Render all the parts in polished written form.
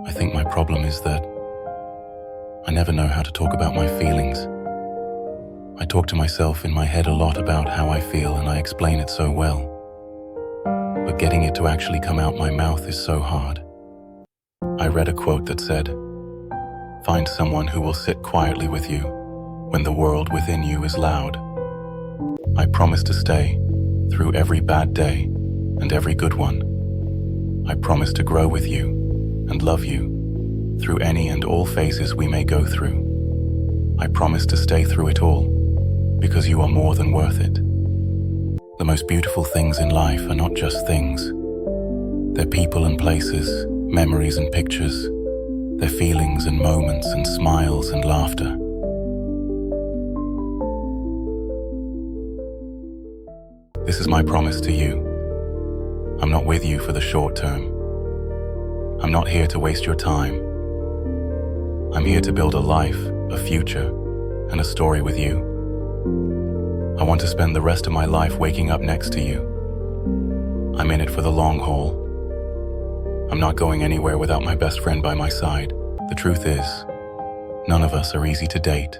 I think my problem is that I never know how to talk about my feelings. I talk to myself in my head a lot about how I feel, and I explain it so well. But getting it to actually come out my mouth is so hard. I read a quote that said, "Find someone who will sit quietly with you when the world within you is loud." I promise to stay through every bad day and every good one. I promise to grow with you and love you through any and all phases we may go through. I promise to stay through it all because you are more than worth it. The most beautiful things in life are not just things. They're people and places, memories and pictures. They're feelings and moments and smiles and laughter. This is my promise to you. I'm not with you for the short term. I'm not here to waste your time. I'm here to build a life, a future, and a story with you. I want to spend the rest of my life waking up next to you. I'm in it for the long haul. I'm not going anywhere without my best friend by my side. The truth is, none of us are easy to date,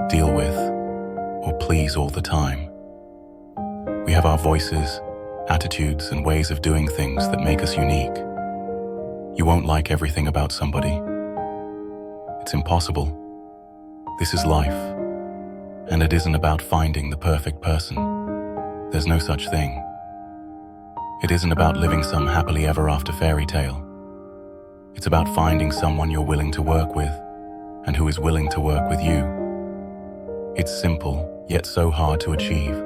deal with, or please all the time. We have our voices, attitudes, and ways of doing things that make us unique. You won't like everything about somebody. It's impossible. This is life, and it isn't about finding the perfect person. There's no such thing. It isn't about living some happily ever after fairy tale. It's about finding someone you're willing to work with, and who is willing to work with you. It's simple, yet so hard to achieve.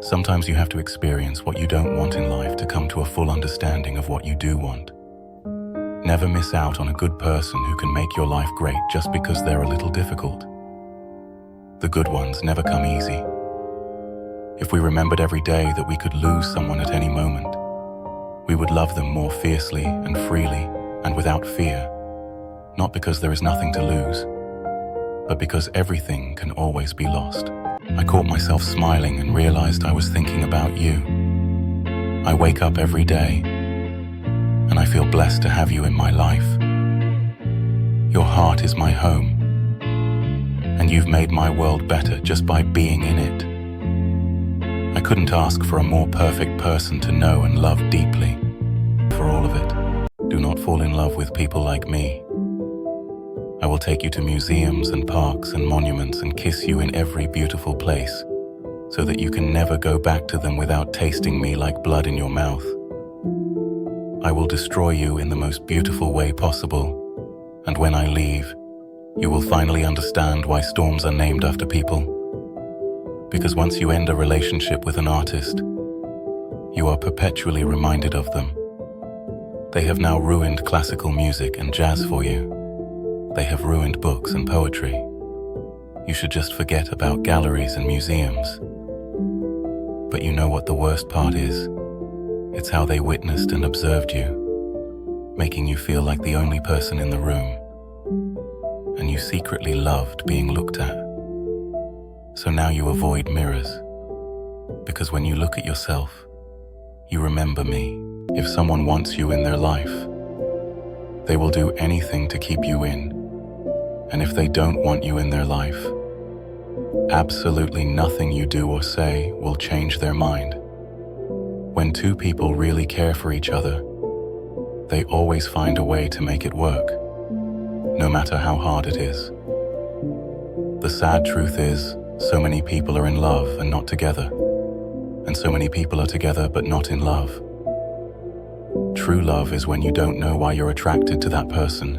Sometimes you have to experience what you don't want in life to come to a full understanding of what you do want. Never miss out on a good person who can make your life great just because they're a little difficult. The good ones never come easy. If we remembered every day that we could lose someone at any moment, we would love them more fiercely and freely and without fear, not because there is nothing to lose, but because everything can always be lost. I caught myself smiling and realized I was thinking about you. I wake up every day, and I feel blessed to have you in my life. Your heart is my home, and you've made my world better just by being in it. I couldn't ask for a more perfect person to know and love deeply. For all of it, do not fall in love with people like me. I will take you to museums and parks and monuments and kiss you in every beautiful place, so that you can never go back to them without tasting me like blood in your mouth. I will destroy you in the most beautiful way possible, and when I leave, you will finally understand why storms are named after people. Because once you end a relationship with an artist, you are perpetually reminded of them. They have now ruined classical music and jazz for you. They have ruined books and poetry. You should just forget about galleries and museums. But you know what the worst part is? It's how they witnessed and observed you, making you feel like the only person in the room. And you secretly loved being looked at. So now you avoid mirrors, because when you look at yourself, you remember me. If someone wants you in their life, they will do anything to keep you in. And if they don't want you in their life, absolutely nothing you do or say will change their mind. When two people really care for each other, they always find a way to make it work, no matter how hard it is. The sad truth is, so many people are in love and not together, and so many people are together but not in love. True love is when you don't know why you're attracted to that person.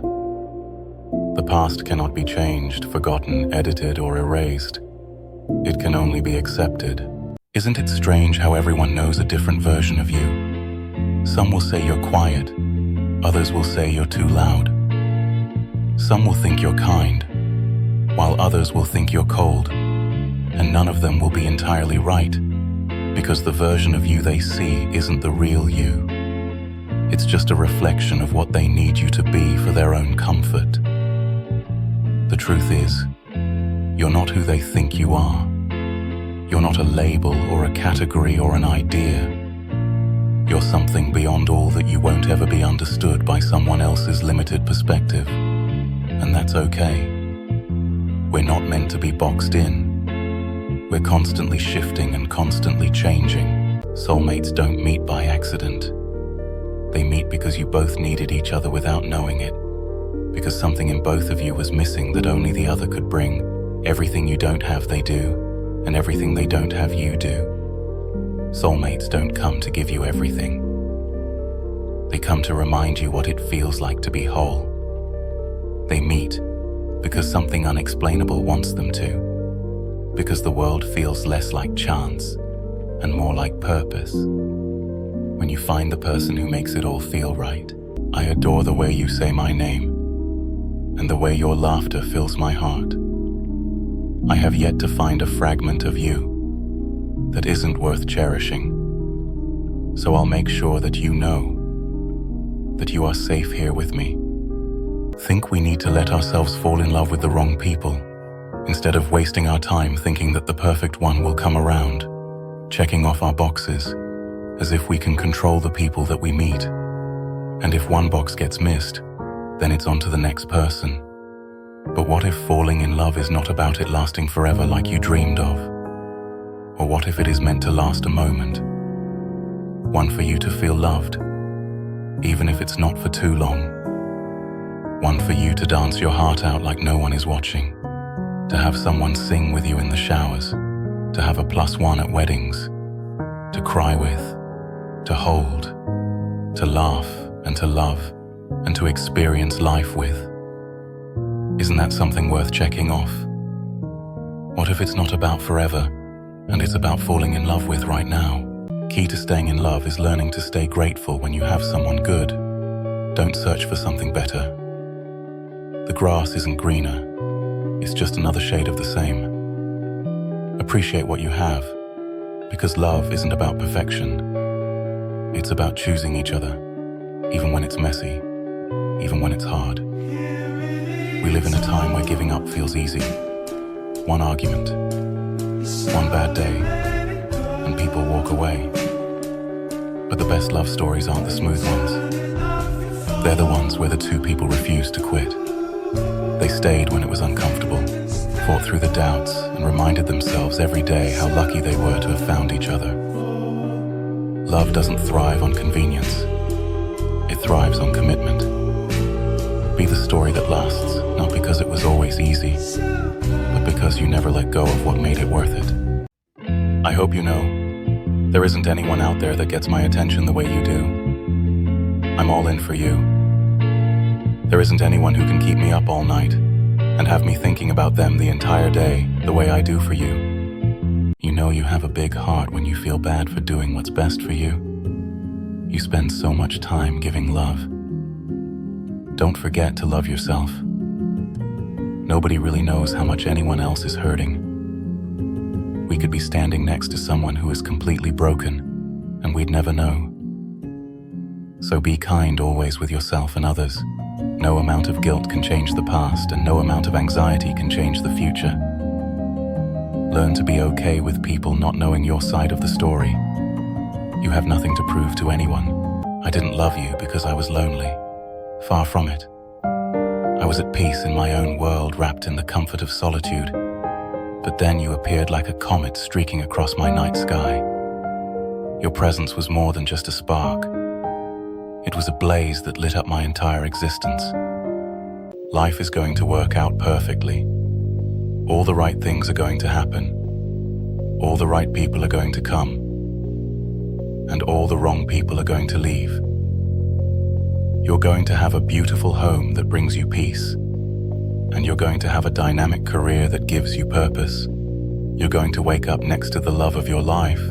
The past cannot be changed, forgotten, edited, or erased. It can only be accepted. Isn't it strange how everyone knows a different version of you? Some will say you're quiet, others will say you're too loud. Some will think you're kind, while others will think you're cold. And none of them will be entirely right, because the version of you they see isn't the real you. It's just a reflection of what they need you to be for their own comfort. The truth is, you're not who they think you are. You're not a label or a category or an idea. You're something beyond all that you won't ever be understood by someone else's limited perspective, and that's okay. We're not meant to be boxed in. We're constantly shifting and constantly changing. Soulmates don't meet by accident. They meet because you both needed each other without knowing it, because something in both of you was missing that only the other could bring. Everything you don't have, they do, and everything they don't have, you do. Soulmates don't come to give you everything. They come to remind you what it feels like to be whole. They meet because something unexplainable wants them to, because the world feels less like chance and more like purpose. When you find the person who makes it all feel right, I adore the way you say my name and the way your laughter fills my heart. I have yet to find a fragment of you that isn't worth cherishing. So I'll make sure that you know that you are safe here with me. Think we need to let ourselves fall in love with the wrong people, instead of wasting our time thinking that the perfect one will come around, checking off our boxes, as if we can control the people that we meet. And if one box gets missed, then it's on to the next person. But what if falling in love is not about it lasting forever like you dreamed of? Or what if it is meant to last a moment? One for you to feel loved, even if it's not for too long. One for you to dance your heart out like no one is watching. To have someone sing with you in the showers. To have a +1 at weddings. To cry with. To hold. To laugh and to love and to experience life with. Isn't that something worth checking off? What if it's not about forever, and it's about falling in love with right now? Key to staying in love is learning to stay grateful when you have someone good. Don't search for something better. The grass isn't greener, it's just another shade of the same. Appreciate what you have, because love isn't about perfection. It's about choosing each other, even when it's messy, even when it's hard. We live in a time where giving up feels easy. One argument, one bad day, and people walk away. But the best love stories aren't the smooth ones. They're the ones where the two people refused to quit. They stayed when it was uncomfortable, fought through the doubts, and reminded themselves every day how lucky they were to have found each other. Love doesn't thrive on convenience. It thrives on commitment. Be the story that lasts, not because it was always easy, but because you never let go of what made it worth it. I hope you know, there isn't anyone out there that gets my attention the way you do. I'm all in for you. There isn't anyone who can keep me up all night and have me thinking about them the entire day the way I do for you. You know you have a big heart when you feel bad for doing what's best for you. You spend so much time giving love. Don't forget to love yourself. Nobody really knows how much anyone else is hurting. We could be standing next to someone who is completely broken, and we'd never know. So be kind always with yourself and others. No amount of guilt can change the past, and no amount of anxiety can change the future. Learn to be okay with people not knowing your side of the story. You have nothing to prove to anyone. I didn't love you because I was lonely. Far from it. I was at peace in my own world, wrapped in the comfort of solitude. But then you appeared like a comet streaking across my night sky. Your presence was more than just a spark. It was a blaze that lit up my entire existence. Life is going to work out perfectly. All the right things are going to happen. All the right people are going to come. And all the wrong people are going to leave. You're going to have a beautiful home that brings you peace. And you're going to have a dynamic career that gives you purpose. You're going to wake up next to the love of your life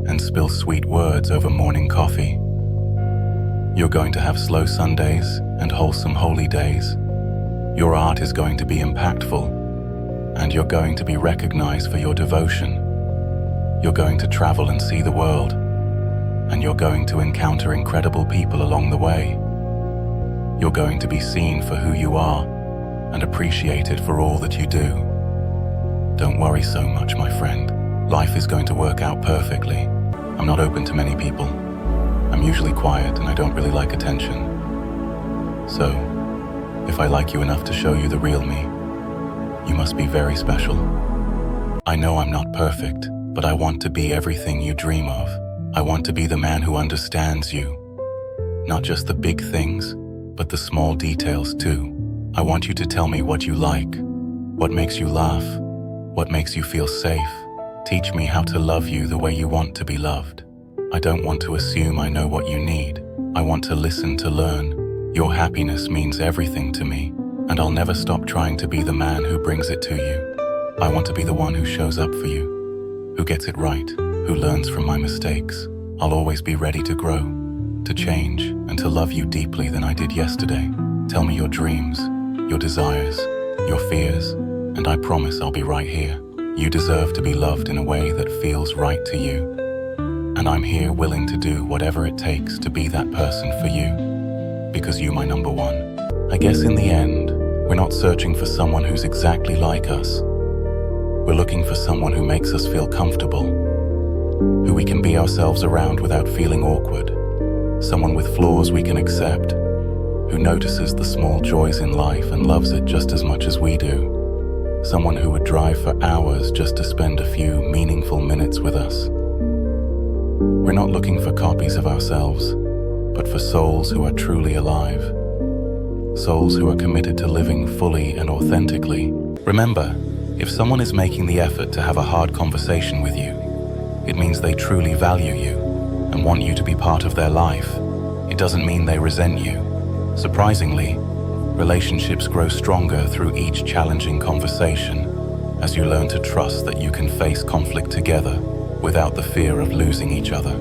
and spill sweet words over morning coffee. You're going to have slow Sundays and wholesome holy days. Your art is going to be impactful, and you're going to be recognized for your devotion. You're going to travel and see the world, and you're going to encounter incredible people along the way. You're going to be seen for who you are and appreciated for all that you do. Don't worry so much, my friend. Life is going to work out perfectly. I'm not open to many people. I'm usually quiet and I don't really like attention. So, If I like you enough to show you the real me, you must be very special. I know I'm not perfect, but I want to be everything you dream of. I want to be the man who understands you. Not just the big things, but the small details too. I want you to tell me what you like, what makes you laugh, what makes you feel safe. Teach me how to love you the way you want to be loved. I don't want to assume I know what you need. I want to listen to learn. Your happiness means everything to me, and I'll never stop trying to be the man who brings it to you. I want to be the one who shows up for you, who gets it right, who learns from my mistakes. I'll always be ready to grow, to change, and to love you deeply than I did yesterday. Tell me your dreams, your desires, your fears, and I promise I'll be right here. You deserve to be loved in a way that feels right to you. And I'm here willing to do whatever it takes to be that person for you, because you're my number one. I guess in the end, we're not searching for someone who's exactly like us. We're looking for someone who makes us feel comfortable, who we can be ourselves around without feeling awkward, someone with flaws we can accept, who notices the small joys in life and loves it just as much as we do, someone who would drive for hours just to spend a few meaningful minutes with us. We're not looking for copies of ourselves, but for souls who are truly alive, souls who are committed to living fully and authentically. Remember, if someone is making the effort to have a hard conversation with you, it means they truly value you and want you to be part of their life. It doesn't mean they resent you. Surprisingly, relationships grow stronger through each challenging conversation as you learn to trust that you can face conflict together without the fear of losing each other.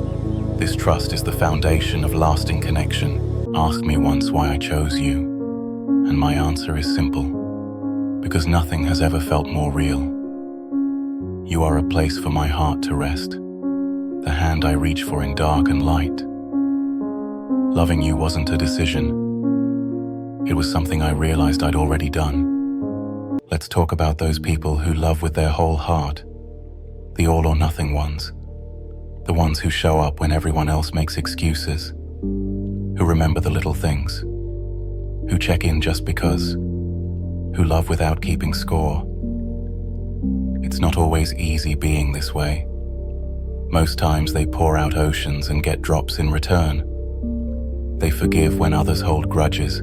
This trust is the foundation of lasting connection. Ask me once why I chose you, and my answer is simple: because nothing has ever felt more real. You are a place for my heart to rest, the hand I reach for in dark and light. Loving you wasn't a decision. It was something I realized I'd already done. Let's talk about those people who love with their whole heart, the all-or-nothing ones, the ones who show up when everyone else makes excuses, who remember the little things, who check in just because, who love without keeping score. It's not always easy being this way. Most times they pour out oceans and get drops in return. They forgive when others hold grudges.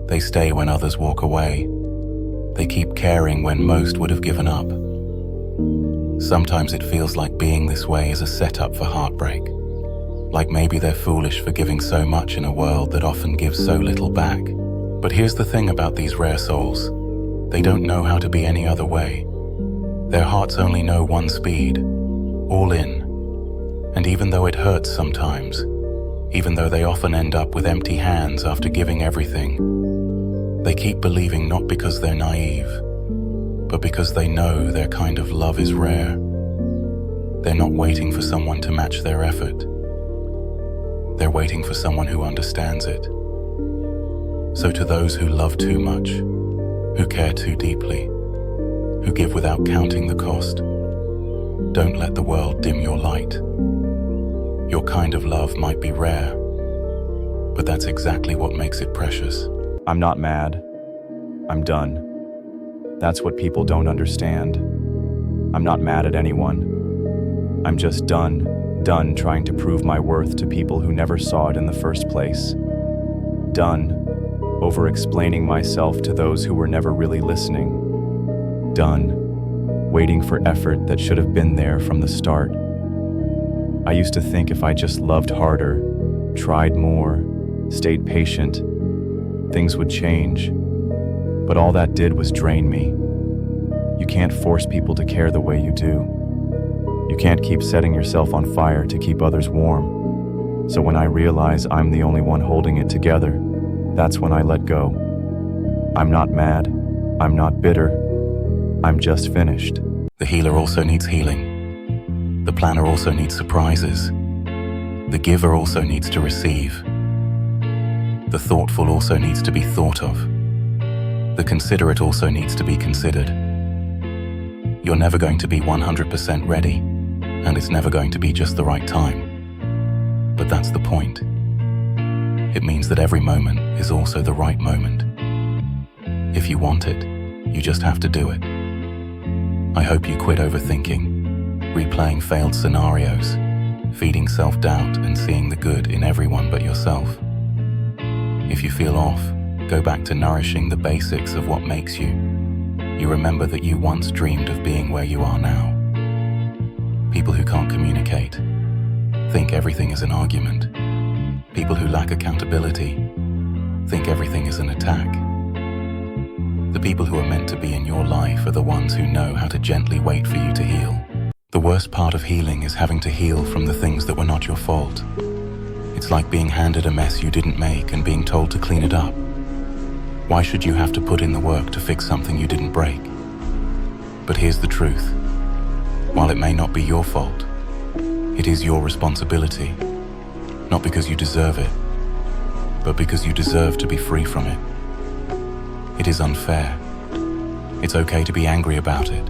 They stay when others walk away. They keep caring when most would have given up. Sometimes it feels like being this way is a setup for heartbreak. Like maybe they're foolish for giving so much in a world that often gives so little back. But here's the thing about these rare souls. They don't know how to be any other way. Their hearts only know one speed, all in. And even though it hurts sometimes, even though they often end up with empty hands after giving everything, they keep believing not because they're naive, but because they know their kind of love is rare. They're not waiting for someone to match their effort. They're waiting for someone who understands it. So to those who love too much, who care too deeply, who give without counting the cost, don't let the world dim your light. Your kind of love might be rare, but that's exactly what makes it precious. I'm not mad. I'm done. That's what people don't understand. I'm not mad at anyone. I'm just done trying to prove my worth to people who never saw it in the first place. Done over-explaining myself to those who were never really listening. Done waiting for effort that should have been there from the start. I used to think if I just loved harder, tried more, stayed patient, things would change. But all that did was drain me. You can't force people to care the way you do. You can't keep setting yourself on fire to keep others warm. So when I realize I'm the only one holding it together, that's when I let go. I'm not mad. I'm not bitter. I'm just finished. The healer also needs healing. The planner also needs surprises. The giver also needs to receive. The thoughtful also needs to be thought of. The considerate also needs to be considered. You're never going to be 100% ready, and it's never going to be just the right time. But that's the point. It means that every moment is also the right moment. If you want it, you just have to do it. I hope you quit overthinking, replaying failed scenarios, feeding self-doubt and seeing the good in everyone but yourself. If you feel off, go back to nourishing the basics of what makes you. You remember that you once dreamed of being where you are now. People who can't communicate think everything is an argument. People who lack accountability think everything is an attack. The people who are meant to be in your life are the ones who know how to gently wait for you to heal. The worst part of healing is having to heal from the things that were not your fault. It's like being handed a mess you didn't make and being told to clean it up. Why should you have to put in the work to fix something you didn't break? But here's the truth. While it may not be your fault, it is your responsibility. Not because you deserve it, but because you deserve to be free from it. It is unfair. It's okay to be angry about it.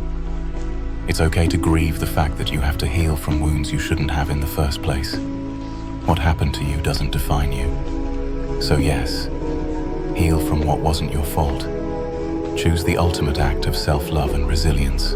It's okay to grieve the fact that you have to heal from wounds you shouldn't have in the first place. What happened to you doesn't define you. So yes, heal from what wasn't your fault. Choose the ultimate act of self-love and resilience.